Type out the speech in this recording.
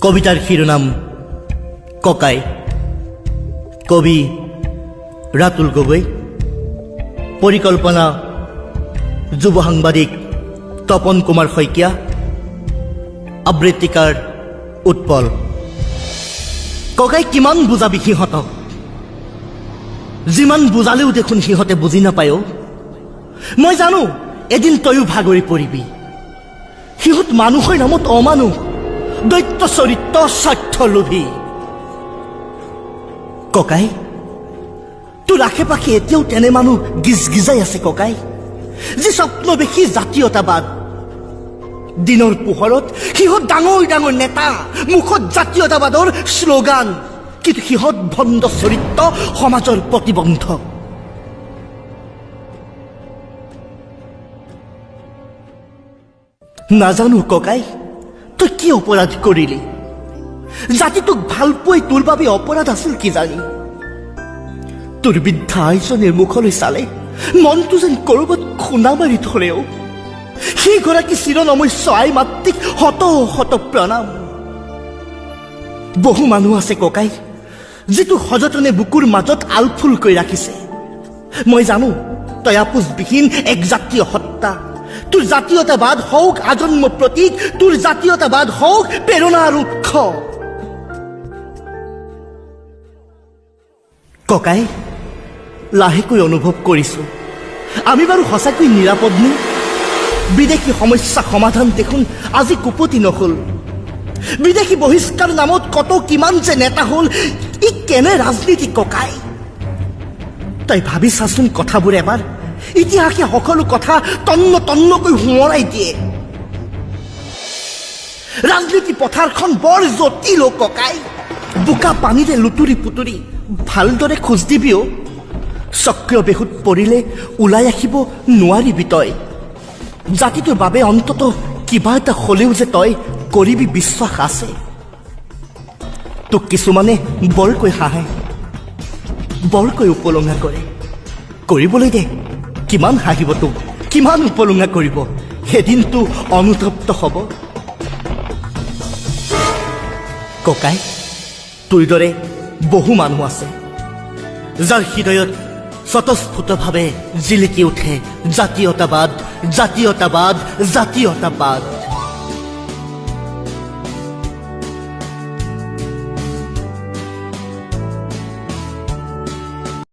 কবিতাৰ শিৰোনাম ককাই। কবি ৰাতুল গগৈ, পৰিকল্পনা যুব সাংবাদিক তপন কুমাৰ শইকীয়া, আবৃত্তিকাৰ উৎপল। ককাই কিমান বুজাবি সিহঁতক, যিমান বুজালেও দেখোন সিহঁতে বুজি নাপায়। মই জানো এদিন তয়ো ভাগৰি পৰিবি। সিহঁত মানুহৰ নামত অমানুহ, দৈত্য চৰিত্ৰ, স্বাৰ্থ লোভী। ককাই, তোৰ আশে পাশে এতিয়াও তেনে মানুহ গিজগিজাই আছে ককাই, যি স্বপ্নবেশী জাতীয়তাবাদ। দিনৰ পোহৰত সিহঁত ডাঙৰ ডাঙৰ নেতা, মুখত জাতীয়তাবাদৰ শ্লোগান, কিন্তু সিহঁত ভণ্ড চৰিত্ৰ, সমাজৰ প্ৰতিবন্ধক। নাজানো ককাই তই কি অপৰাধ কৰিলি। জাতিটোক ভাল পোৱাই তোৰ বাবে অপৰাধ আছিল কি জানি। তোৰ বৃদ্ধা আইজনীৰ মুখলৈ চালে মনটো যেন কৰবাত খুন্দা মাৰি ধৰেও। সেইগৰাকী চিৰনমস্য আই মাতৃক শত শত প্ৰণাম। বহু মানুহ আছে ককাই, যিটো সযতনে বুকুৰ মাজত আলফুলকৈ ৰাখিছে। মই জানো তই আপোচবিহীন এক জাতীয় সত্তা। তোৰ জাতীয়তাবাদ হওক আজন্ম প্ৰতীক, তোৰ জাতীয়তাবাদ হওক প্ৰেৰণাৰ উৎস। ককাই, লাহেকৈ অনুভৱ কৰিছো আমি বাৰু সঁচাকৈ নিৰাপদ নে? বিদেশী সমস্যা সমাধান দেখোন আজি কুপতি নহল। বিদেশী বহিষ্কাৰ নামত কত কিমান যে নেতা হল। ই কেনে ৰাজনীতি ককাই? তই ভাবি চাচোন কথাবোৰ এবাৰ। ইতিহাসে সকলো কথা তন্ন তন্নকৈ সোঁৱৰাই দিয়ে। ৰাজনীতি পথাৰখন বৰ জটিল ককাই। বোকা পানীৰে লুতুৰি পুতুৰি ভালদৰে খোজ দিবিও। চক্ৰবেহুত পৰিলে ওলাই আহিব নোৱাৰিবি তই। জাতিটোৰ বাবে অন্তত কিবা এটা হলেও যে তই কৰিবি বিশ্বাস আছে। তোক কিছুমানে বৰকৈ হাঁহে, বৰকৈ উপলুঙা কৰে। কৰিবলৈ দে, কিমান হাঁহিব তোক, কিমান উপলুঙা কৰিব, সেদিনটো অনুতপ্ত হ'ব। ককাই, তোৰ দৰে বহু মানুহ আছে যাৰ হৃদয়ত স্বতঃস্ফূৰ্তভাৱে জিলিকি উঠে জাতীয়তাবাদ, জাতীয়তাবাদ, জাতীয়তাবাদ।